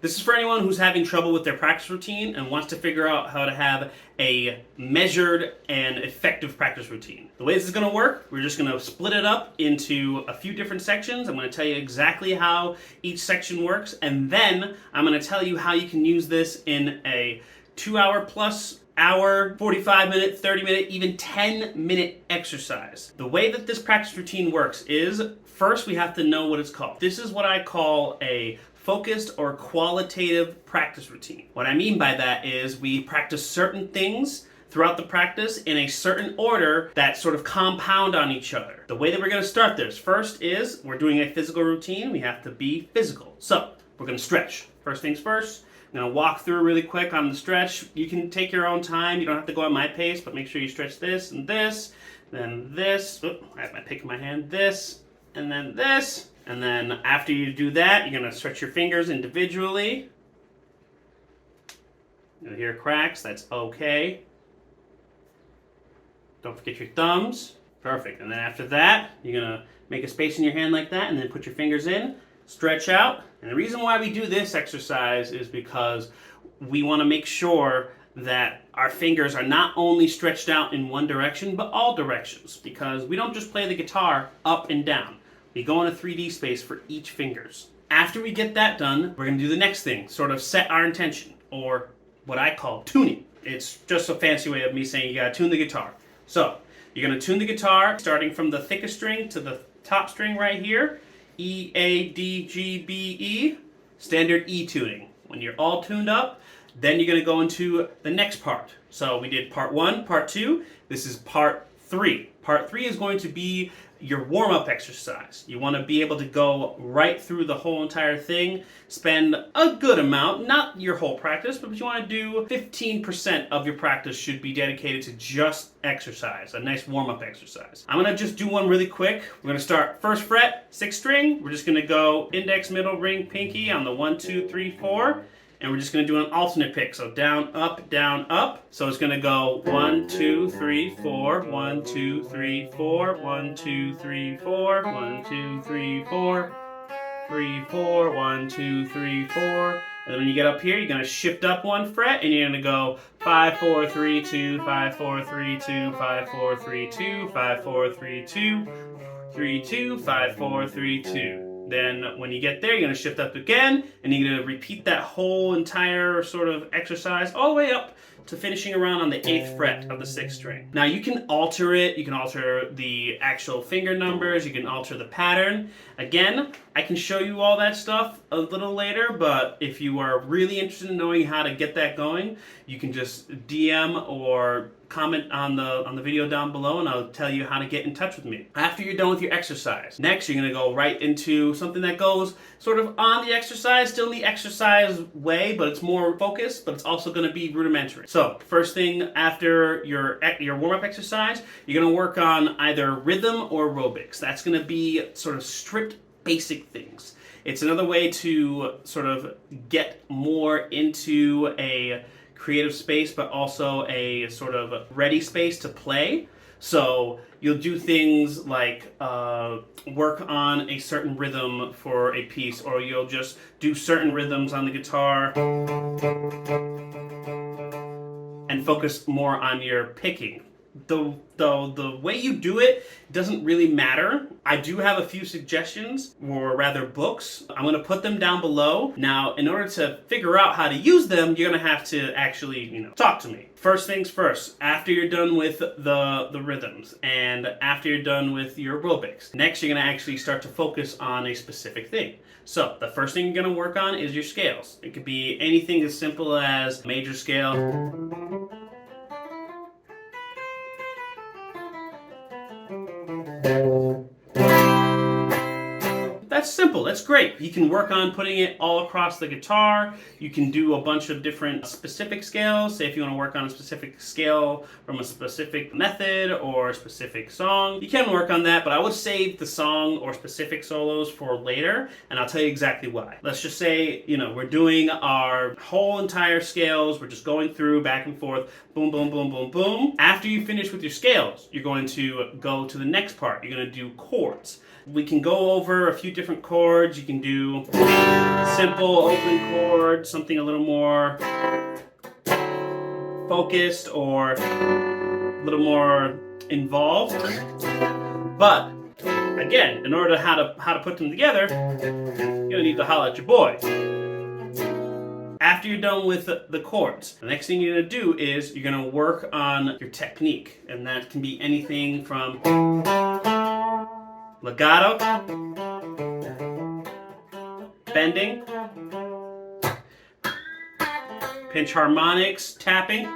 This is for anyone who's having trouble with their practice routine and wants to figure out how to have a measured and effective practice routine. The way this is going to work, we're just going to split it up into a few different sections. I'm going to tell you exactly how each section works, and then I'm going to tell you how you can use this in a 2-hour plus hour, 45-minute, 30-minute, even 10-minute exercise. The way that this practice routine works is, first we have to know what it's called. This is what I call a focused or qualitative practice routine. What I mean by that is we practice certain things throughout the practice in a certain order that sort of compound on each other. The way that we're going to start this first is we're doing a physical routine. We have to be physical. So we're going to stretch. First things first. I'm going to walk through really quick on the stretch. You can take your own time. You don't have to go at my pace, but make sure you stretch this and this, then this. Oh, I have my pick in my hand. This, and then this. And then after you do that, you're going to stretch your fingers individually. You'll hear cracks. That's okay. Don't forget your thumbs. Perfect. And then after that, you're going to make a space in your hand like that and then put your fingers in. Stretch out. And the reason why we do this exercise is because we want to make sure that our fingers are not only stretched out in one direction, but all directions. Because we don't just play the guitar up and down. We go in a 3D space for each fingers. After we get that done, we're going to do the next thing, sort of set our intention, or what I call tuning. It's just a fancy way of me saying you got to tune the guitar. So, you're going to tune the guitar, starting from the thickest string to the top string right here, E, A, D, G, B, E, standard E tuning. When you're all tuned up, then you're going to go into the next part. So we did part 1, part 2, this is part 3. Part 3 is going to be your warm-up exercise. You want to be able to go right through the whole entire thing, spend a good amount, not your whole practice, but you want to do 15% of your practice should be dedicated to just exercise, a nice warm-up exercise. I'm going to just do one really quick. We're going to start first fret, 6th string. We're just going to go index, middle, ring, pinky on the 1, 2, 3, 4. And we're just going to do an alternate pick. So down, up, down, up. So it's going to go 1, 2, 3, 4, 1, 2, 3, 4, 1, 2, 3, 4, 1, 2, 3, 4, 3, 4, 1, 2, 3, 4. And then when you get up here, you're going to shift up 1 fret and you're going to go 5, 4, 3, 2, 5, 4, 3, 2, 5, 4, 3, 2, 5, 4, 3, 2, 3, 2, 5, 4, 3, 2. Then when you get there, you're going to shift up again, and you're going to repeat that whole entire sort of exercise all the way up to finishing around on the 8th fret of the 6th string. Now you can alter it, you can alter the actual finger numbers, you can alter the pattern. Again, I can show you all that stuff a little later, but if you are really interested in knowing how to get that going, you can just DM or comment on the video down below and I'll tell you how to get in touch with me. After you're done with your exercise, next you're going to go right into something that goes sort of on the exercise, still in the exercise way, but it's more focused, but it's also going to be rudimentary. So first thing after your warm-up exercise, you're going to work on either rhythm or aerobics. That's going to be sort of stripped basic things. It's another way to sort of get more into a creative space, but also a sort of ready space to play. So you'll do things like work on a certain rhythm for a piece, or you'll just do certain rhythms on the guitar and focus more on your picking. The way you do it doesn't really matter. I do have a few suggestions, or rather books. I'm going to put them down below. Now, in order to figure out how to use them, you're going to have to actually, talk to me. First things first, after you're done with the rhythms and after you're done with your aerobics, next you're going to actually start to focus on a specific thing. So, the first thing you're going to work on is your scales. It could be anything as simple as major scale, that's simple, that's great. You can work on putting it all across the guitar. You can do a bunch of different specific scales. Say if you want to work on a specific scale from a specific method or a specific song, you can work on that, but I would save the song or specific solos for later, and I'll tell you exactly why. Let's just say, we're doing our whole entire scales, we're just going through back and forth, boom, boom, boom, boom, boom. After you finish with your scales, you're going to go to the next part. You're going to do chords. We can go over a few different chords. You can do simple open chord, something a little more focused or a little more involved. But again, in order to how to put them together, you're gonna need to holler at your boy. After you're done with the chords, the next thing you're gonna do is you're gonna work on your technique, and that can be anything from legato, bending, pinch harmonics, tapping,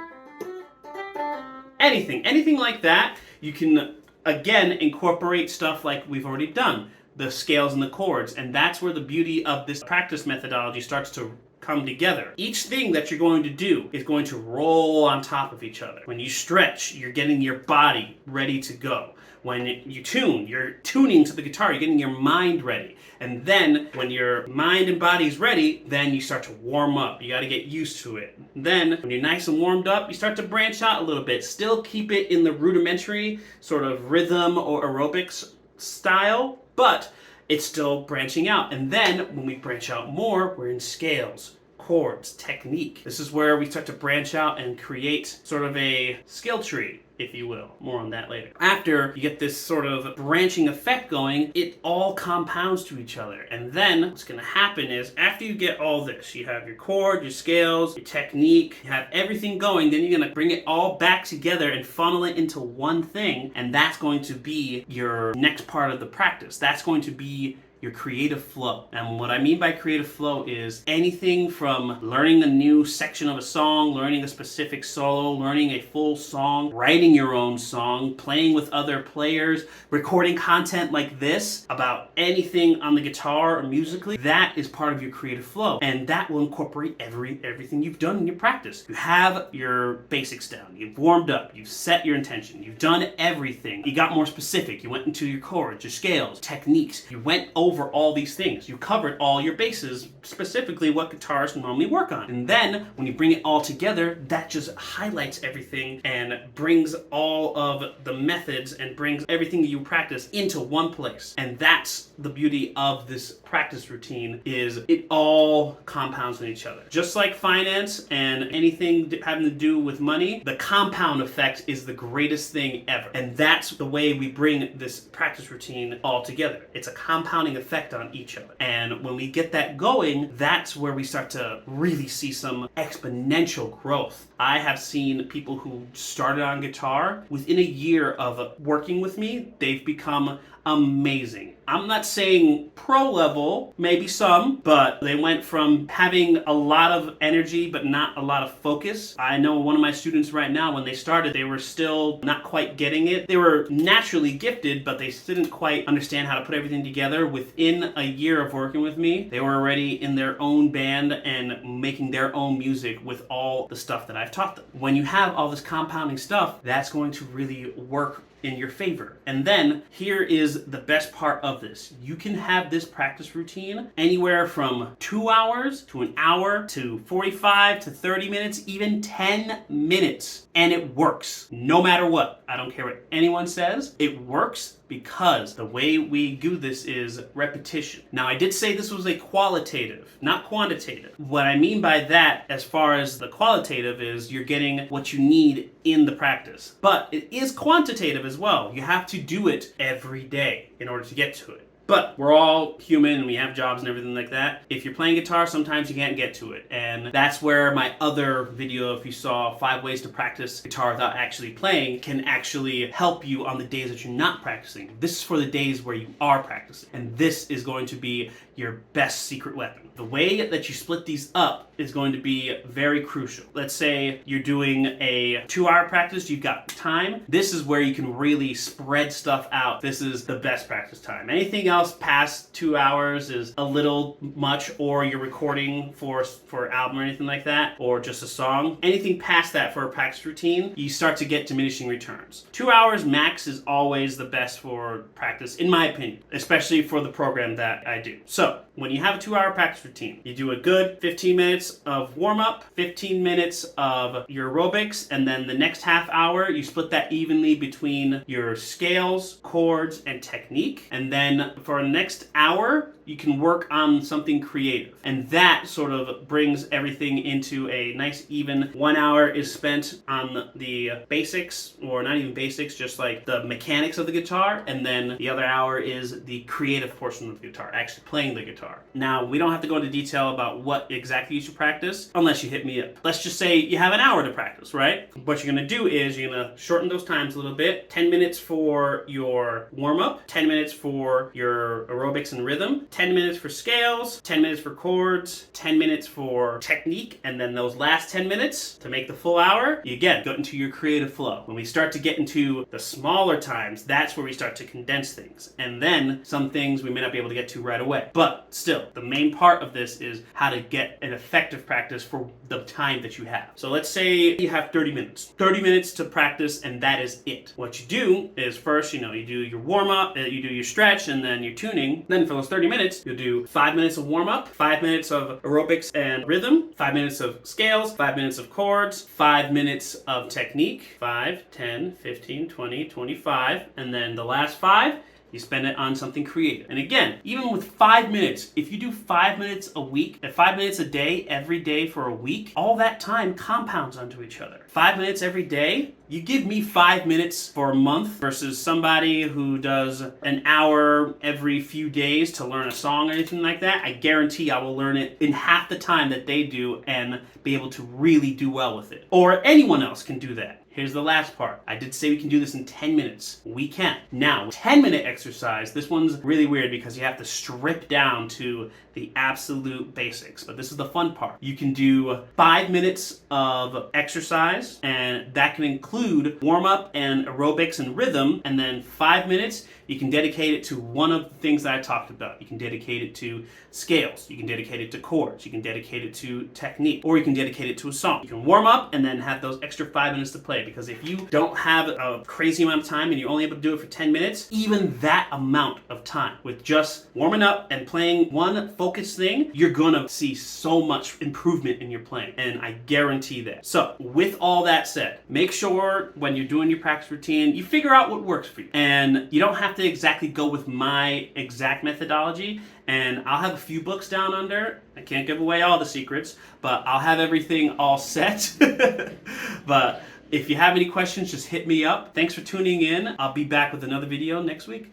anything like that. You can again incorporate stuff like we've already done, the scales and the chords, and that's where the beauty of this practice methodology starts to come together. Each thing that you're going to do is going to roll on top of each other. When you stretch, you're getting your body ready to go. When you tune, you're tuning to the guitar, you're getting your mind ready. And then when your mind and body's ready, then you start to warm up. You got to get used to it. Then when you're nice and warmed up, you start to branch out a little bit. Still keep it in the rudimentary sort of rhythm or aerobics style, but it's still branching out. And then when we branch out more, we're in scales, chords, technique. This is where we start to branch out and create sort of a skill tree, if you will. More on that later. After you get this sort of branching effect going, it all compounds to each other. And then what's going to happen is after you get all this, you have your chord, your scales, your technique, you have everything going, then you're going to bring it all back together and funnel it into one thing. And that's going to be your next part of the practice. That's going to be your creative flow. And what I mean by creative flow is anything from learning a new section of a song, learning a specific solo, learning a full song, writing your own song, playing with other players, recording content like this about anything on the guitar or musically. That is part of your creative flow, and that will incorporate everything you've done in your practice. You have your basics down, you've warmed up, you've set your intention, you've done everything. You got more specific, you went into your chords, your scales, techniques, you went over all these things. You covered all your bases, specifically what guitarists normally work on. And then when you bring it all together, that just highlights everything and brings all of the methods and brings everything you practice into one place. And that's the beauty of this practice routine, is it all compounds on each other. Just like finance and anything having to do with money, the compound effect is the greatest thing ever. And that's the way we bring this practice routine all together. It's a compounding effect on each other. And when we get that going, that's where we start to really see some exponential growth. I have seen people who started on guitar, within a year of working with me, they've become amazing. I'm not saying pro level, maybe some, but they went from having a lot of energy but not a lot of focus. I know one of my students right now, when they started, they were still not quite getting it. They were naturally gifted, but they didn't quite understand how to put everything together. Within a year of working with me, they were already in their own band and making their own music with all the stuff that I've taught them. When you have all this compounding stuff, that's going to really work in your favor. And then here is the best part of this. You can have this practice routine anywhere from 2 hours to an hour to 45 to 30 minutes, even 10 minutes. And it works no matter what. I don't care what anyone says. It works because the way we do this is repetition. Now, I did say this was a qualitative, not quantitative. What I mean by that, as far as the qualitative, is you're getting what you need in the practice. But it is quantitative as well. You have to do it every day in order to get to it. But we're all human and we have jobs and everything like that. If you're playing guitar, sometimes you can't get to it. And that's where my other video, if you saw 5 ways to practice guitar without actually playing, can actually help you on the days that you're not practicing. This is for the days where you are practicing. And this is going to be your best secret weapon. The way that you split these up is going to be very crucial. Let's say you're doing a 2-hour practice, you've got time. This is where you can really spread stuff out. This is the best practice time. Anything else past 2 hours is a little much, or you're recording for an album or anything like that, or just a song. Anything past that for a practice routine, you start to get diminishing returns. 2 hours max is always the best for practice, in my opinion, especially for the program that I do. So when you have a 2-hour practice routine, you do a good 15 minutes of warm-up, 15 minutes of your aerobics, and then the next half hour, you split that evenly between your scales, chords, and technique. And then for the next hour, you can work on something creative. And that sort of brings everything into a nice even 1 hour is spent on the basics, or not even basics, just like the mechanics of the guitar. And then the other hour is the creative portion of the guitar, actually playing the guitar. Now, we don't have to go into detail about what exactly you should practice unless you hit me up. Let's just say you have an hour to practice, right? What you're gonna do is you're gonna shorten those times a little bit. 10 minutes for your warm-up, 10 minutes for your aerobics and rhythm, 10 minutes for scales, 10 minutes for chords, 10 minutes for technique, and then those last 10 minutes to make the full hour, you again go into your creative flow. When we start to get into the smaller times, that's where we start to condense things. And then some things we may not be able to get to right away. But still, the main part of this is how to get an effective practice for the time that you have. So let's say you have 30 minutes. 30 minutes to practice, and that is it. What you do is first, you do your warm-up, you do your stretch, and then your tuning. Then for those 30 minutes, you'll do 5 minutes of warm-up, 5 minutes of aerobics and rhythm, 5 minutes of scales, 5 minutes of chords, 5 minutes of technique, 5, 10, 15, 20, 25, and then the last 5, you spend it on something creative. And again, even with 5 minutes, if you do 5 minutes a week, 5 minutes a day, every day for a week, all that time compounds onto each other. 5 minutes every day, you give me 5 minutes for a month versus somebody who does an hour every few days to learn a song or anything like that. I guarantee I will learn it in half the time that they do and be able to really do well with it. Or anyone else can do that. Here's the last part. I did say we can do this in 10 minutes. We can. Now, 10-minute exercise, this one's really weird because you have to strip down to the absolute basics, but this is the fun part. You can do 5 minutes of exercise, and that can include warm-up and aerobics and rhythm, and then 5 minutes, you can dedicate it to one of the things that I talked about. You can dedicate it to scales, you can dedicate it to chords, you can dedicate it to technique, or you can dedicate it to a song. You can warm up and then have those extra 5 minutes to play, because if you don't have a crazy amount of time and you're only able to do it for 10 minutes, even that amount of time with just warming up and playing one focused thing, you're gonna see so much improvement in your playing, and I guarantee that. So with all that said, make sure when you're doing your practice routine, you figure out what works for you, and you don't have to exactly go with my exact methodology. And I'll have a few books down under. I can't give away all the secrets, but I'll have everything all set. But if you have any questions, just hit me up. Thanks for tuning in. I'll be back with another video next week.